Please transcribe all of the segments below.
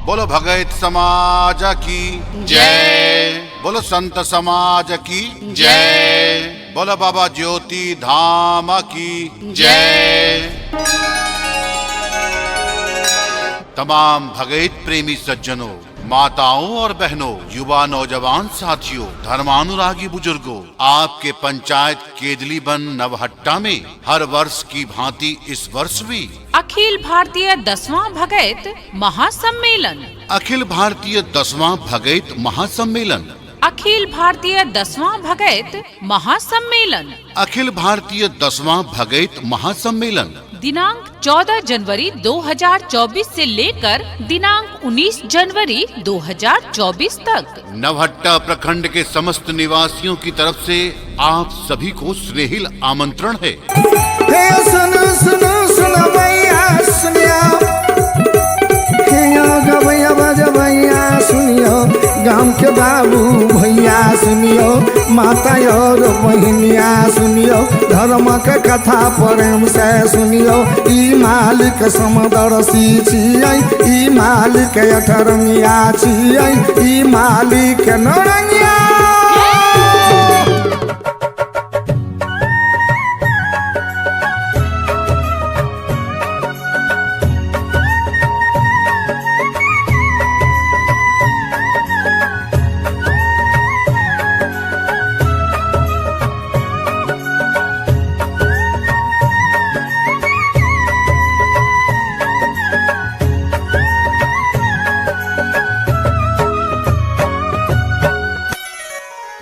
बोलो भगत समाज की जय। बोलो संत समाज की जय। बोलो बाबा ज्योति धाम की जय। तमाम भगत प्रेमी सज्जनों, माताओं और बहनों, युवा नौजवान साथियों, धर्मानुरागी बुजुर्गों, आपके पंचायत केदलीबन नवहट्टा में हर वर्ष की भांति इस वर्ष भी अखिल भारतीय 10वां भगत महासम्मेलन, अखिल भारतीय 10वां भगत महासम्मेलन, अखिल भारतीय 10वां भगत महासम्मेलन, अखिल भारतीय 10वां भगत महासम्मेलन दिनांक 14 जनवरी 2024 से लेकर दिनांक 19 जनवरी 2024 तक नवहट्टा प्रखंड के समस्त निवासियों की तरफ से आप सभी को स्नेहिल आमंत्रण है। सुनो सुनो सुनो भैया सुनियो, गवैया बजवैया सुनियो, गांव के बाबू भैया सुनियो, माता और बहनिया सुनियो, धर्म के कथा प्रेम से सुनियो। ई मालिक समदर्शी छियै, ई मालिक अठरंगिया छियै, ई मालिक नौरंगिया।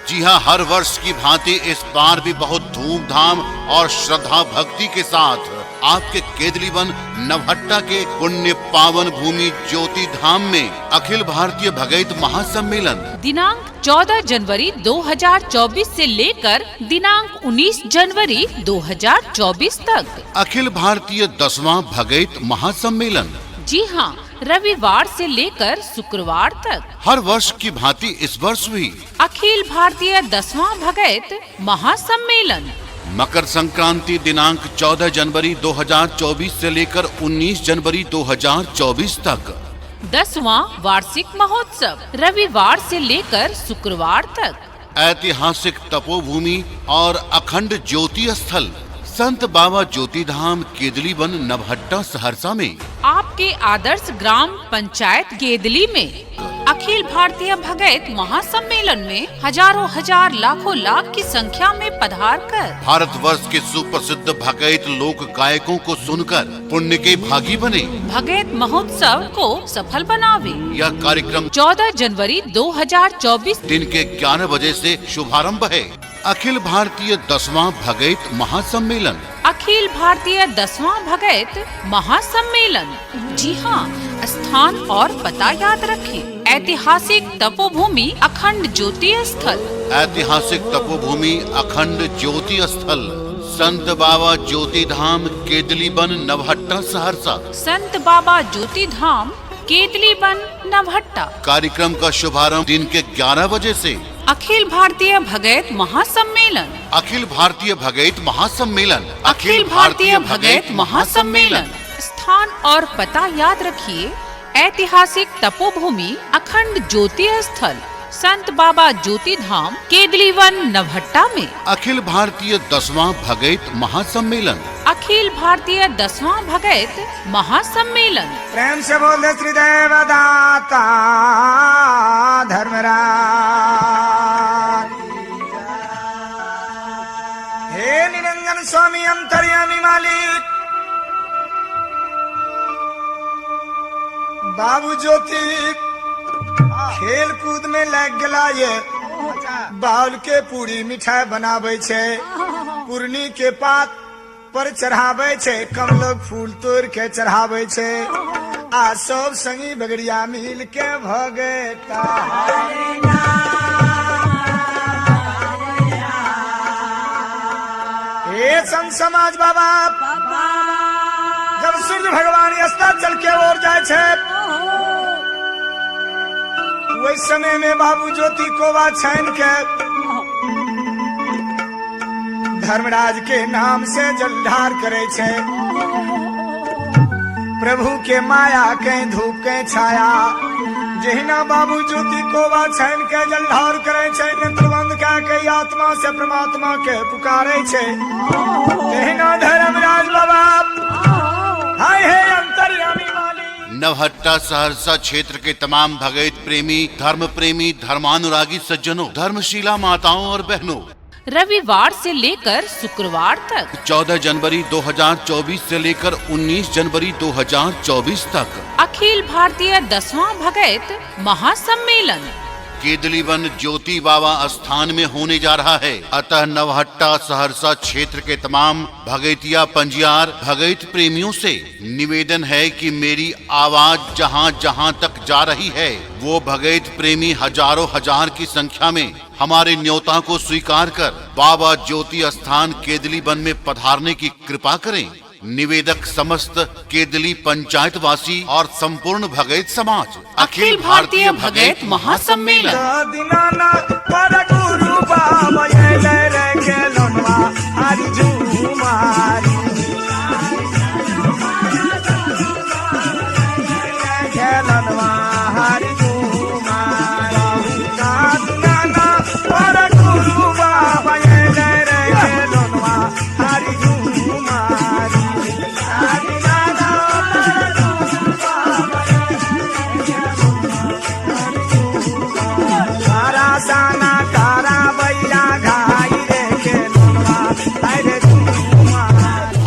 जी हाँ, हर वर्ष की भांति इस बार भी बहुत धूमधाम और श्रद्धा भक्ति के साथ आपके केदलीबन नवहट्टा के पुण्य पावन भूमि ज्योति धाम में अखिल भारतीय भगत महासम्मेलन दिनांक 14 जनवरी 2024 से लेकर दिनांक 19 जनवरी 2024 तक अखिल भारतीय 10वां भगत महासम्मेलन। जी हाँ, रविवार से लेकर शुक्रवार तक हर वर्ष की भांति इस वर्ष भी अखिल भारतीय 10वां भगत महासम्मेलन मकर संक्रांति दिनांक 14 जनवरी 2024 से लेकर 19 जनवरी 2024 तक 10वां वार्षिक महोत्सव रविवार से लेकर शुक्रवार तक ऐतिहासिक तपोभूमि और अखंड ज्योति स्थल संत बाबा ज्योति धाम केदलीबन नवहट्टा सहरसा में आपके आदर्श ग्राम पंचायत केदली में अखिल भारतीय भगत महासम्मेलन में हजारों हजार लाखों लाख की संख्या में पधार कर भारतवर्ष के सुप्रसिद्ध भगत लोक गायकों को सुनकर पुण्य के भागी बने। भगत महोत्सव को सफल बनावे। यह कार्यक्रम 14 जनवरी 2024 दिन के 11 बजे से शुभारंभ है। अखिल भारतीय 10वां भगत महासम्मेलन, अखिल भारतीय 10वां भगत महासम्मेलन। जी हाँ, स्थान और पता याद रखें। ऐतिहासिक तपोभूमि अखंड ज्योति स्थल, ऐतिहासिक तपोभूमि अखंड ज्योति स्थल संत बाबा ज्योति धाम केदलीबन नवहट्टा सहरसा, संत बाबा ज्योति धाम केदलीबन नवहट्टा। कार्यक्रम का शुभारंभ दिन के 11 बजे से अखिल भारतीय भगत महासम्मेलन, अखिल भारतीय भगत महासम्मेलन, अखिल भारतीय भगत महासम्मेलन। स्थान और पता याद रखिए। ऐतिहासिक तपोभूमि अखंड ज्योति स्थल संत बाबा ज्योति धाम केदलीवन नवहट्टा में अखिल भारतीय 10वां भगत महासम्मेलन, अखिल भारतीय 10वां भगत महासम्मेलन। प्रेम से बोल दे श्रीदेव दाता धर्मराज। हे निरंजन स्वामी अंतर्यामी मालिक बाबू ज्योति खेल कूद में लग गला ये बाउल के पूरी मिठाई बनावे छे, पूर्णी के पात पर चढ़ावे छे, कम लोग फूल तोड़ के चढ़ावे छे। आ सब संगी बगड़िया मिल के भगता हे संत समाज बाबा जब सूर्य भगवान अस्ताचल के ओर जाए छे वही समय में बाबू ज्योति कोवा छान के धर्मराज के नाम से जलधार करे छे। प्रभु के माया के धूप के छाया जहिना बाबू ज्योति कोबा छाइन के जलधार करे छै, नेत्रबंद के आत्मा से परमात्मा के पुकारे छै। जहिना धर्मराज बाबा हाय हे अंतर्यामी वाली। नवहट्टा सहरसा क्षेत्र के तमाम भगत प्रेमी, धर्म प्रेमी, धर्मानुरागी सज्जनों, धर्मशीला माताओं और बहनों, रविवार से लेकर शुक्रवार तक 14 जनवरी 2024 से लेकर 19 जनवरी 2024 तक अखिल भारतीय 10वां भगत महासम्मेलन केदलीवन ज्योति बाबा स्थान में होने जा रहा है। अतः नवहट्टा सहरसा क्षेत्र के तमाम भगैतिया पंजियार भगैत प्रेमियों से निवेदन है कि मेरी आवाज जहां जहां तक जा रही है, वो भगैत प्रेमी हजारों हजार की संख्या में हमारे न्योता को स्वीकार कर बाबा ज्योति स्थान केदलीवन में पधारने की कृपा करें। निवेदक समस्त केदली पंचायत वासी और संपूर्ण भगैत समाज अखिल भारतीय भगैत महासम्मेलन। दीनानाथ पर गुरु बाबा ये ले रे के लोनवा हरि झूमारी। के लोनवा हरि झूमारी। दीनानाथ पर गुरु बाबा ये ले रे के लोनवा हरि झूमारी।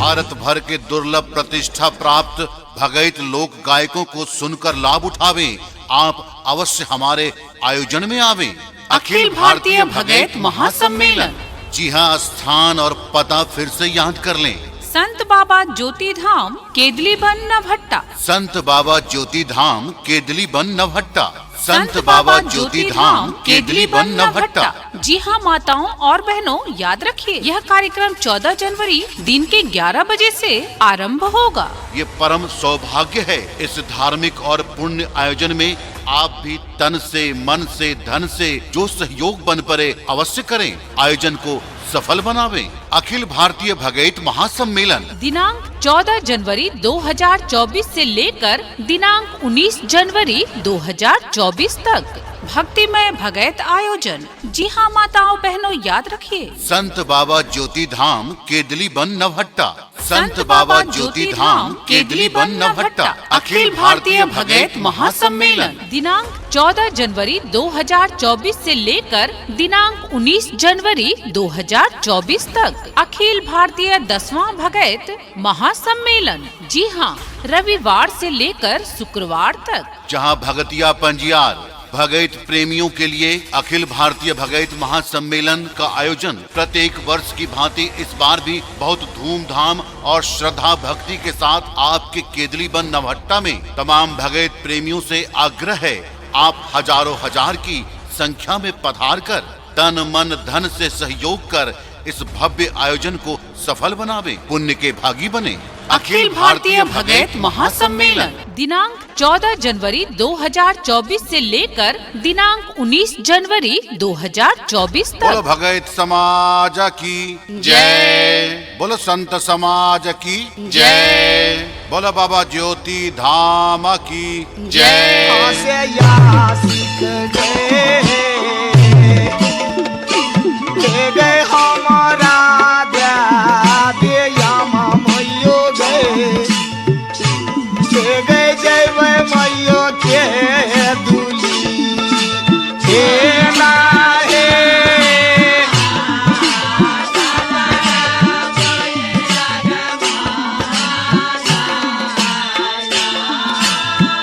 भारत भर के दुर्लभ प्रतिष्ठा प्राप्त भगैत लोक गायकों को सुनकर लाभ उठावें। आप अवश्य हमारे आयोजन में आवें। अखिल भारतीय भगैत महासम्मेलन। जी हाँ, स्थान और पता फिर से याद कर लें। संत बाबा ज्योति धाम केदलीवन नवहट्टा। संत बाबा ज्योति धाम केदलीवन नवहट्टा। संत बाबा ज्योति धाम केदलीवन नवहट्टा। जी हाँ माताओं और बहनों, याद रखिए यह कार्यक्रम 14 जनवरी दिन के 11 बजे से आरंभ होगा। ये परम सौभाग्य है। इस धार्मिक और पुण्य आयोजन में आप भी तन से, मन से, धन से जो सहयोग बन पड़े अवश्य करें। आयोजन को सफल बनावें। अखिल भारतीय भगैत महासम्मेलन दिनांक 14 जनवरी 2024 से लेकर दिनांक 19 जनवरी 2024 तक भक्तिमय भगैत आयोजन। जी हाँ माताओं बहनों, याद रखिए संत बाबा ज्योति धाम केदलीवन नवहट्टा। संत बाबा ज्योति धाम केदलीवन नवहट्टा। अखिल भारतीय भगैत महासम्मेलन दिनांक 14 जनवरी 2024 से लेकर दिनांक 19 जनवरी 2024 तक अखिल भारतीय 10वां भगैत महासम्मेलन। जी हाँ, रविवार से लेकर शुक्रवार तक। जहाँ भगतिया पंजियार भगैत प्रेमियों के लिए अखिल भारतीय भगैत महासम्मेलन का आयोजन प्रत्येक वर्ष की भांति इस बार भी बहुत धूमधाम और श्रद्धा भक्ति के साथ आपके केदलीवन नवहट्टा में तमाम भगैत प्रेमियों से आग्रह है, आप हजारों हजार की संख्या में पधार कर तन मन धन से सहयोग कर इस भव्य आयोजन को सफल बनावे, पुण्य के भागी बने। अखिल भारतीय भगैत महासम्मेलन दिनांक 14 जनवरी 2024 से लेकर दिनांक 19 जनवरी 2024 तक। बोलो भगैत समाज की जय, बोलो संत समाज की जय, बोलो बाबा ज्योति धाम की जय। गए हमारा गए जय मैयो के दूली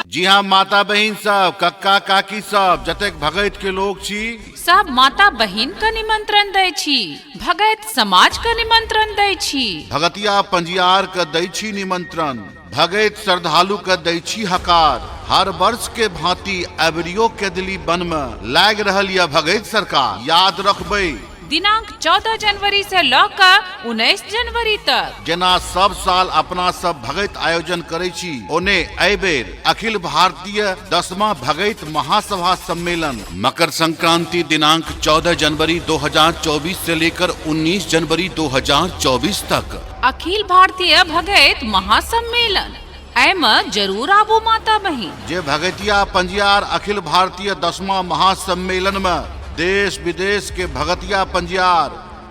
जी हाँ माता बहन सब, कक्का काकी सब, जतेक भगैत के लोग छी सब माता बहिन का निमंत्रण दै छी, भगैत समाज का निमंत्रण दै छी, भगतिया पंजियार का दै छी निमंत्रण, भगैत श्रद्धालु का दै छी हकार। हर वर्ष के भांति एवरियो केदलीवन में लाग रहल यह भगैत सरकार। याद रखबे दिनांक 14 जनवरी से लौकर 19 जनवरी तक जेना सब साल अपना सब भगैत आयोजन करे छी, ओने एहि बेर अखिल भारतीय 10वां भगैत महासभा सम्मेलन मकर संक्रांति दिनांक 14 जनवरी 2024 से लेकर 19 जनवरी 2024 तक अखिल भारतीय भगैत महासम्मेलन एम जरूर आबू माता बहिन। जे भगतिया पंजियार अखिल भारतीय 10वां महासम्मेलन में देश विदेश के भगतिया पंजियार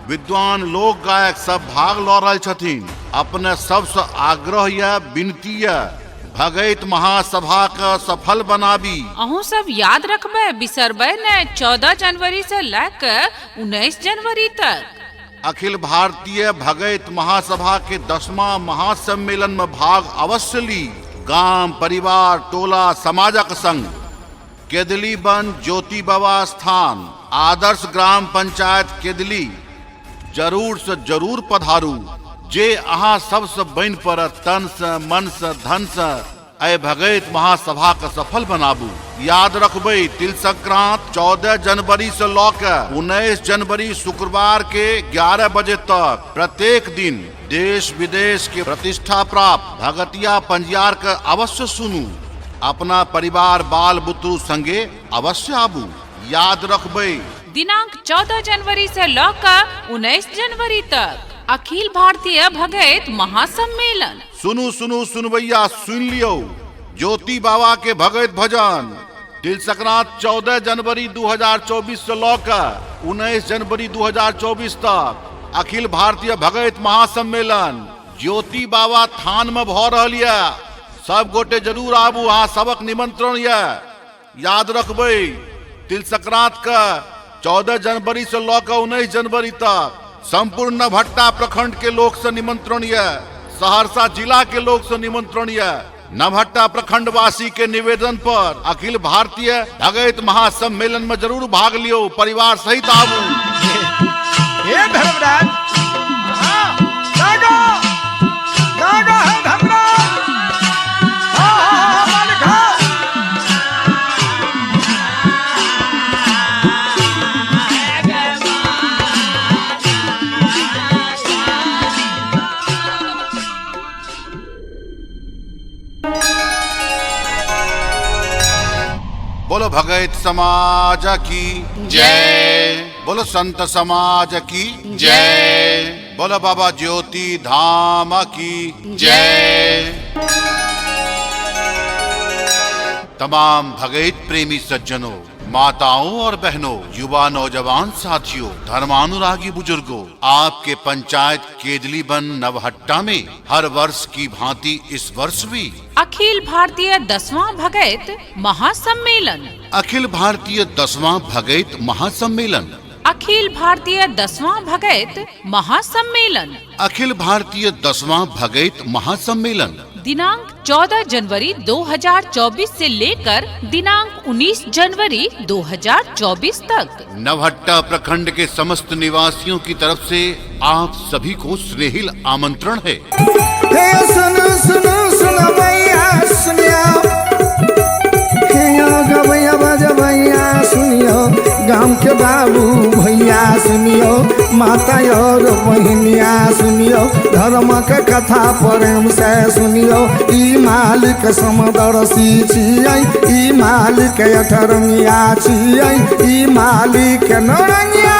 विद्वान लोक गायक सब भाग ल रहल छथिन। अपने सबसे आग्रह या विनती या भगत महासभा का सफल बनाबी। अहूँ सब याद रखबे, बिसरबे ने 14 जनवरी से लेकर 19 जनवरी तक अखिल भारतीय भगत महासभा के 10वां महासम्मेलन में भाग अवश्य ली। गांव परिवार टोला समाजक संग केदली वन ज्योति बाबा स्थान आदर्श ग्राम पंचायत केदली जरूर से जरूर पधारू। जे अहाँ सबसे बन पर तन से मन से धन से अय भगत महासभा का सफल बनाबू। याद रखबे तिल संक्रांत 14 जनवरी से लौकर 19 जनवरी शुक्रवार के 11 बजे तक प्रत्येक दिन देश विदेश के प्रतिष्ठा प्राप्त भगतिया पंजियार का अवश्य सुनू। अपना परिवार बाल बुतरू संगे अवश्य आबू। याद रखबे दिनांक 14 जनवरी से लेकर 19 जनवरी तक अखिल भारतीय भगत महासम्मेलन। सुनू सुनू सुनवैया सुन लियो। ज्योति बाबा के भगत भजन तिल संक्रांत 14 जनवरी 2024 से लेकर 19 जनवरी 2024 तक अखिल भारतीय भगत महासम्मेलन ज्योति बाबा थान में भ रहल ये। सब गोटे जरूर आबू, वहाँ सबक निमंत्रण ये। याद रखबे तिल संक्रांत का 14 जनवरी से लेकर 19 जनवरी तक संपूर्ण नवहट्टा प्रखंड के लोग से निमंत्रण है। सहरसा जिला के लोग से निमंत्रण है। नवहट्टा प्रखंड वासी के निवेदन पर अखिल भारतीय भगत महासम्मेलन में जरूर भाग लियो, परिवार सहित आबू। हे धर्मराज, जागो जागो हे धर्मराज, मालिक बोलो भगत समाज की जय, बोलो संत समाज की जय, बोलो बाबा ज्योति धाम की जय। तमाम भगत प्रेमी सज्जनों, माताओं और बहनों, युवा नौजवान साथियों, धर्मानुरागी बुजुर्गों, आपके पंचायत केदली वन नवहट्टा में हर वर्ष की भांति इस वर्ष भी अखिल भारतीय 10वां भगत महासम्मेलन, अखिल भारतीय 10वां भगत महासम्मेलन, अखिल भारतीय 10वां भगत महासम्मेलन, अखिल भारतीय 10वां भगत महासम्मेलन दिनांक 14 जनवरी 2024 से लेकर दिनांक 19 जनवरी 2024 तक नवहट्टा प्रखंड के समस्त निवासियों की तरफ से आप सभी को स्नेहिल आमंत्रण है। हे सुनो सुनो सुनो भैया सुनियो, हे गवैया बजवैया सुनियो, गांव के बाबू भैया सुनियो, माता और बहनिया सुनियो, धर्म के कथा प्रेम से सुनियो। ई मालिक समदर्शी छियै, ई मालिक अठरंगिया छियै, ई मालिक नौरंगिया।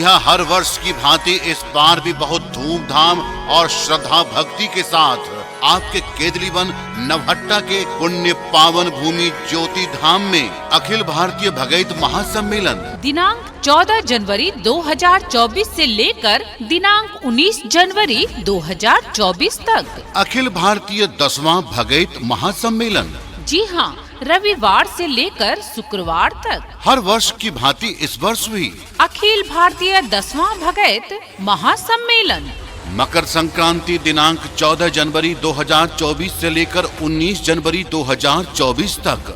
हाँ, हर वर्ष की भांति इस बार भी बहुत धूमधाम और श्रद्धा भक्ति के साथ आपके केदली वन नवहट्टा के पुण्य पावन भूमि ज्योति धाम में अखिल भारतीय भगत महासम्मेलन दिनांक 14 जनवरी 2024 से लेकर दिनांक 19 जनवरी 2024 तक अखिल भारतीय 10वां भगत महासम्मेलन। जी हाँ, रविवार से लेकर शुक्रवार तक हर वर्ष की भांति इस वर्ष भी अखिल भारतीय 10वां भगत महासम्मेलन मकर संक्रांति दिनांक 14 जनवरी 2024 से लेकर 19 जनवरी 2024 तक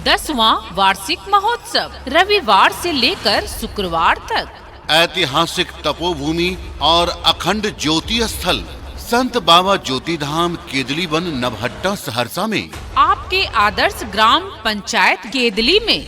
10वां वार्षिक महोत्सव रविवार से लेकर शुक्रवार तक ऐतिहासिक तपोभूमि और अखंड ज्योति स्थल संत बाबा ज्योति धाम केदली वन नवहट्टा सहरसा में आपके आदर्श ग्राम पंचायत केदली में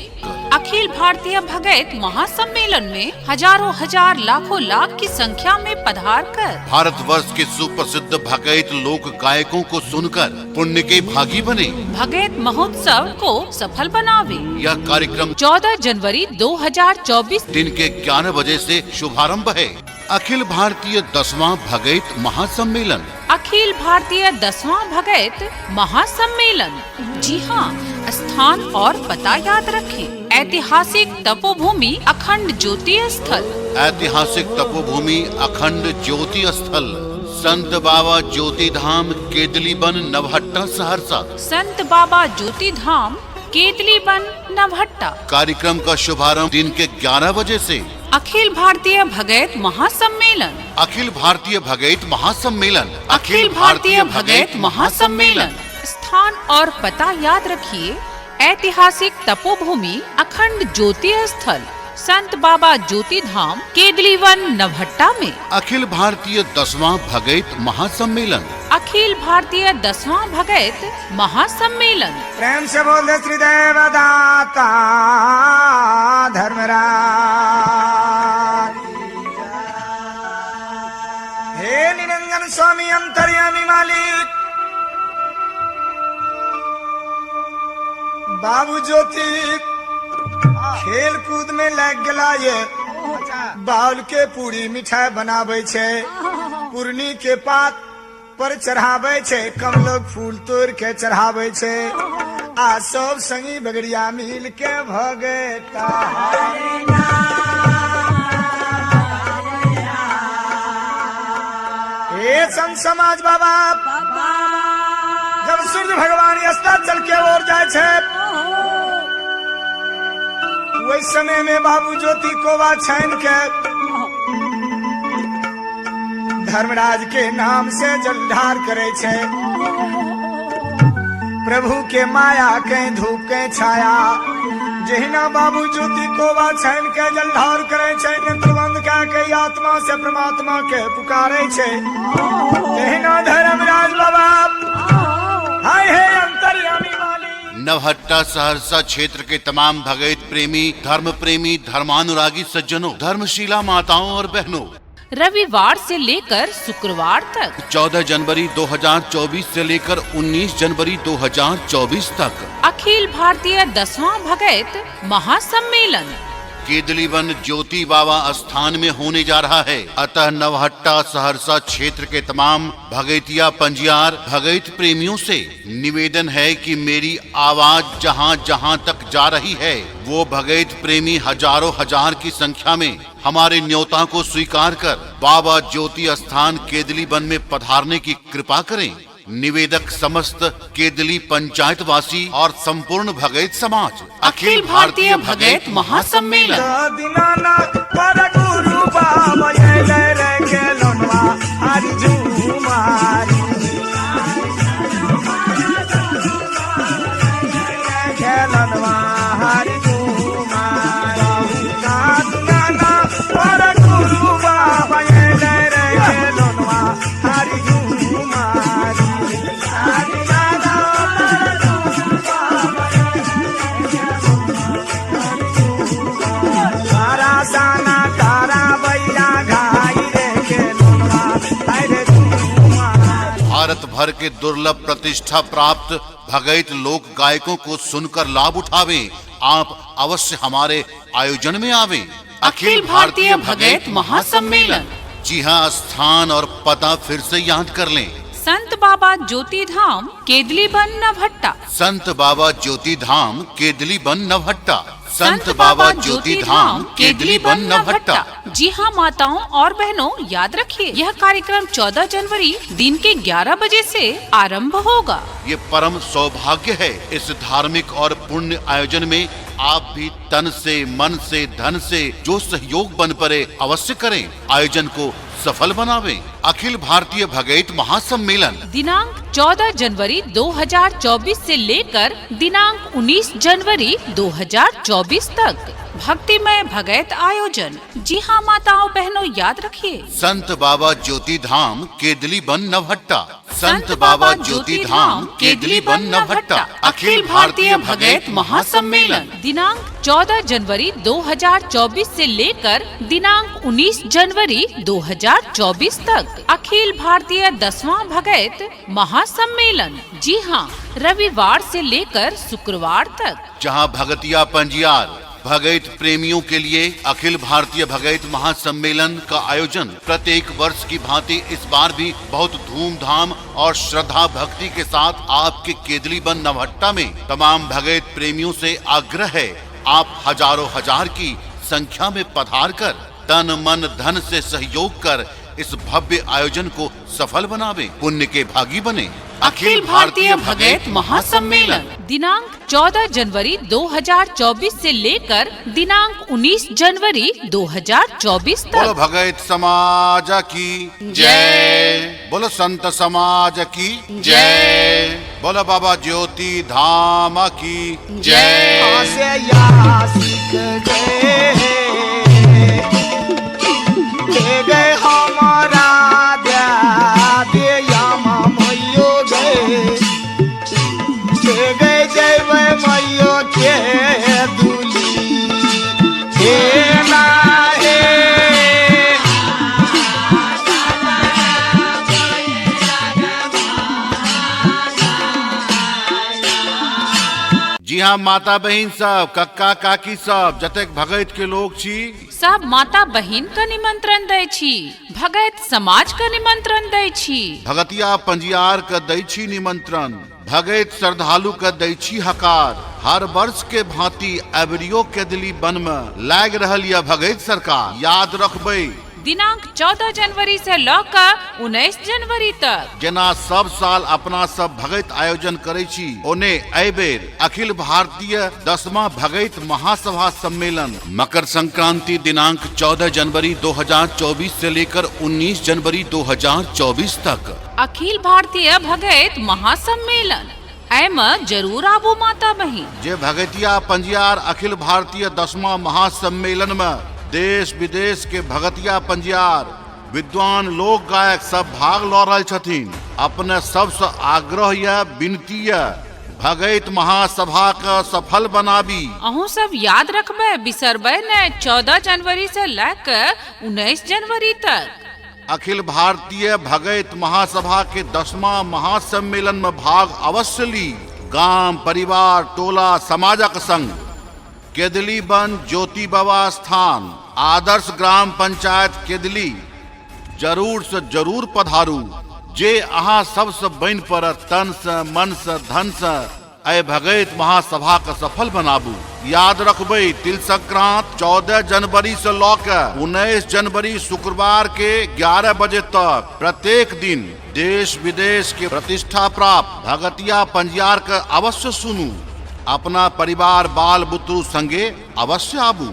अखिल भारतीय भगत महासम्मेलन में हजारों हजार लाखों लाख की संख्या में पधार कर भारतवर्ष के सुप्रसिद्ध भगत लोक गायकों को सुनकर पुण्य के भागी बने। भगत महोत्सव को सफल बनावे। यह कार्यक्रम 14 जनवरी 2024 दिन के 11 बजे से शुभारंभ है। अखिल भारतीय 10वां भगत महासम्मेलन। अखिल भारतीय 10वां भगत महासम्मेलन। जी हाँ, स्थान और पता याद रखें। ऐतिहासिक तपोभूमि अखंड ज्योति स्थल। ऐतिहासिक तपोभूमि अखंड ज्योति स्थल संत बाबा ज्योति धाम केदली वन नवहट्टा सहरसा। संत बाबा ज्योति धाम केदली वन नवहट्टा। कार्यक्रम का शुभारंभ दिन के 11 बजे से। अखिल भारतीय भगत महासम्मेलन। अखिल भारतीय भगत महासम्मेलन। अखिल भारतीय भगत महासम्मेलन। स्थान और पता याद रखिए। ऐतिहासिक तपोभूमि अखंड ज्योति स्थल संत बाबा ज्योति धाम केदली वन नवहट्टा में। अखिल भारतीय 10वां भगत महासम्मेलन। अखिल भारतीय 10वां भगत महासम्मेलन। प्रेम से बोल दे श्रीदेव दाता धर्मराज। हे निरंजन स्वामी अंतर्यामी मालिक बाबू ज्योति खेल कूद में लग गला ये बाउल के पूरी मिठाई बनावे छे। पूर्णी के पात पर चढ़ावे छे। कमलोक फूल तोड़ के चढ़ावे छे। आ सब संगी बगड़िया मिल के भगता। हे संत समाज बाबा जब सूर्य भगवान अस्ताचल के ओर जाए छे वही समय में बाबू ज्योति कोवा छान के धर्मराज के नाम से जलधार करे छे। प्रभु के माया के धूप के छाया जहिना बाबू ज्योति कोवा छान के जलधार करे छे। नेत्रबंद के आत्मा से परमात्मा के पुकारे छे। जहिना धर्मराज बाबा हाय हे अंतर्यामी वाली। नवहट्टा सहरसा क्षेत्र के तमाम भगत प्रेमी, धर्म प्रेमी, धर्मानुरागी सज्जनों, धर्मशीला माताओं और बहनों, रविवार से लेकर शुक्रवार तक 14 जनवरी 2024 से लेकर 19 जनवरी 2024 तक अखिल भारतीय 10वां भगत महासम्मेलन केदली वन ज्योति बाबा स्थान में होने जा रहा है। अतः नवहट्टा सहरसा क्षेत्र के तमाम भगतिया पंजियार भगत प्रेमियों से निवेदन है कि मेरी आवाज जहां जहां तक जा रही है वो भगत प्रेमी हजारों हजार की संख्या में हमारे न्योता को स्वीकार कर बाबा ज्योति स्थान केदली वन में पधारने की कृपा करें। निवेदक समस्त केदली पंचायत वासी और संपूर्ण भगत समाज। अखिल भारतीय भगत महासम्मेलन। दीनानाथ पर गुरु बाबा ये ले रे खेलनवा हरि झूमारी खेलनवा हरि झूमारी। दीनानाथ पर गुरु बाबा ये ले रे खेलनवा हरि झूमारी। भारत भर के दुर्लभ प्रतिष्ठा प्राप्त भगत लोक गायकों को सुनकर लाभ उठावें। आप अवश्य हमारे आयोजन में आवें। अखिल भारतीय भगत महासम्मेलन। जी हाँ, स्थान और पता फिर से याद कर लें। संत बाबा ज्योति धाम केदली वन नवहट्टा। संत बाबा ज्योति धाम केदली वन नवहट्टा। संत बाबा ज्योति धाम केदली वन नवहट्टा। जी हाँ माताओं और बहनों, याद रखिए यह कार्यक्रम 14 जनवरी दिन के 11 बजे से आरंभ होगा। ये परम सौभाग्य है। इस धार्मिक और पुण्य आयोजन में आप भी तन से, मन से, धन से जो सहयोग बन पड़े अवश्य करें। आयोजन को सफल बनावें। अखिल भारतीय भगत महासम्मेलन दिनांक 14 जनवरी 2024 से लेकर दिनांक 19 जनवरी 2024 तक भक्तिमय भगैत आयोजन। जी हाँ माताओं बहनों याद रखिए, संत बाबा ज्योति धाम केदली बन नवहट्टा। संत बाबा ज्योति धाम केदली बन नवहट्टा अखिल भारतीय भगैत महासम्मेलन दिनांक 14 जनवरी 2024 से लेकर दिनांक 19 जनवरी 2024 तक अखिल भारतीय 10वां भगैत महासम्मेलन। जी हाँ, रविवार से लेकर शुक्रवार तक, जहां भगतिया पंजियार भगैत प्रेमियों के लिए अखिल भारतीय भगैत महासम्मेलन का आयोजन प्रत्येक वर्ष की भांति इस बार भी बहुत धूमधाम और श्रद्धा भक्ति के साथ आपके केदली बन नवहट्टा में तमाम भगैत प्रेमियों से आग्रह है, आप हजारों हजार की संख्या में पधार कर तन मन धन से सहयोग कर इस भव्य आयोजन को सफल बनावे, पुण्य के भागी बने। अखिल भारतीय भगैत महासम्मेलन दिनांक 14 जनवरी 2024 से लेकर दिनांक 19 जनवरी 2024 तक। बोलो भगैत समाज की जय, बोलो संत समाज की जय, बोलो बाबा ज्योति धाम की जय। गए हमारा गए जय मैयो के दूली ना जी हाँ माता बहन सब, कक्का काकी सब, जतेक भगैत के लोग छी सब माता बहिन का निमंत्रण दै छी, भगैत समाज का निमंत्रण दै छी, भगतिया पंजियार का दै छी निमंत्रण, भगैत श्रद्धालु का दै छी हकार। हर वर्ष के भांति अबरियो केदली बन में लाग रहल यह भगैत सरकार, याद रखबै दिनांक 14 जनवरी से लौकर 19 जनवरी तक। जेना सब साल अपना सब भगैत आयोजन करे छी, ओने एहि बेर अखिल भारतीय 10वां भगैत महासभा सम्मेलन मकर संक्रांति दिनांक 14 जनवरी 2024 से लेकर 19 जनवरी 2024 तक अखिल भारतीय भगैत महासम्मेलन एमे जरूर आबू माता बहिन। जे भगतिया पंजियार अखिल भारतीय 10वां महासम्मेलन में देश विदेश के भगतिया पंजियार विद्वान लोक गायक सब भाग ल रहल छथिन। अपने सबसे आग्रह या विनती या भगैत महासभा का सफल बनाबी। अहूँ सब याद रखबे, बिसरबे न 14 जनवरी से लेकर 19 जनवरी तक अखिल भारतीय भगैत महासभा के 10वां महासम्मेलन में भाग अवश्य ली। गांव परिवार टोला समाजक संग केदली बन ज्योति बाबा स्थान आदर्श ग्राम पंचायत केदली जरूर से जरूर पधारू। जे अहाँ सबसे बन पर तन से मन से धन से अय भगैत महासभा का सफल बनाबू। याद रखबै तिल संक्रांत 14 जनवरी से लौकर 19 जनवरी शुक्रवार के 11 बजे तक प्रत्येक दिन देश विदेश के प्रतिष्ठा प्राप्त भगतिया पंजियार का अवश्य सुनू। अपना परिवार बाल बुतरू संगे अवश्य आबू।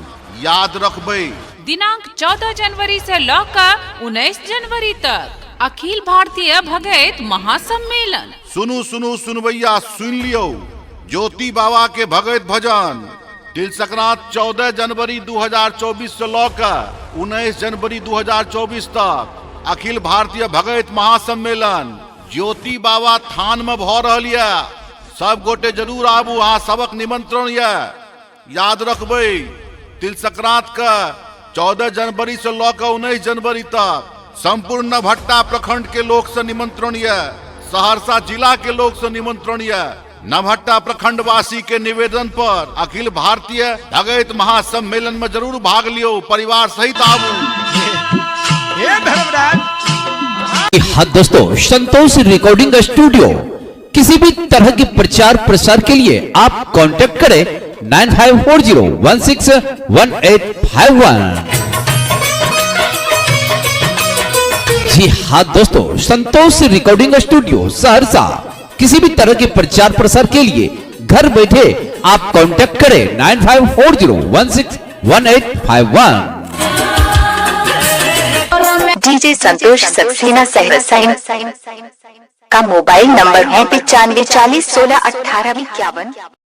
याद रखबै दिनांक 14 जनवरी से लौकर 19 जनवरी तक अखिल भारतीय भगैत महासम्मेलन। सुनू सुनू सुनवैया सुन लियो, ज्योति बाबा के भगैत भजन तिल संक्रांत 14 जनवरी 2024 से लौकर 19 जनवरी 2024 तक अखिल भारतीय भगैत महासम्मेलन ज्योति बाबा थान में भ रहल यऽ। सब गोटे जरूर आबू, अहाँ सबक निमंत्रण यऽ। याद रखबै तिल संक्रांत का 14 जनवरी से लौकर 19 जनवरी तक संपूर्ण नवहट्टा प्रखंड के लोग से निमंत्रण यऽ, सहरसा जिला के लोग से निमंत्रण यऽ। नवहट्टा प्रखंड वासी के निवेदन पर अखिल भारतीय भगैत महासम्मेलन में जरूर भाग लियो, परिवार सहित आबू। हे धर्मराज। हाँ दोस्तों, संतोष रिकॉर्डिंग स्टूडियो किसी भी तरह के प्रचार प्रसार के लिए आप कांटेक्ट करें 9540161851। जी हाँ दोस्तों, संतोष रिकॉर्डिंग स्टूडियो सहरसा किसी भी तरह के प्रचार प्रसार के लिए घर बैठे आप कांटेक्ट करें 9540161851। डीजे संतोष सक्सेना सहरसा का मोबाइल नंबर है 9540161851।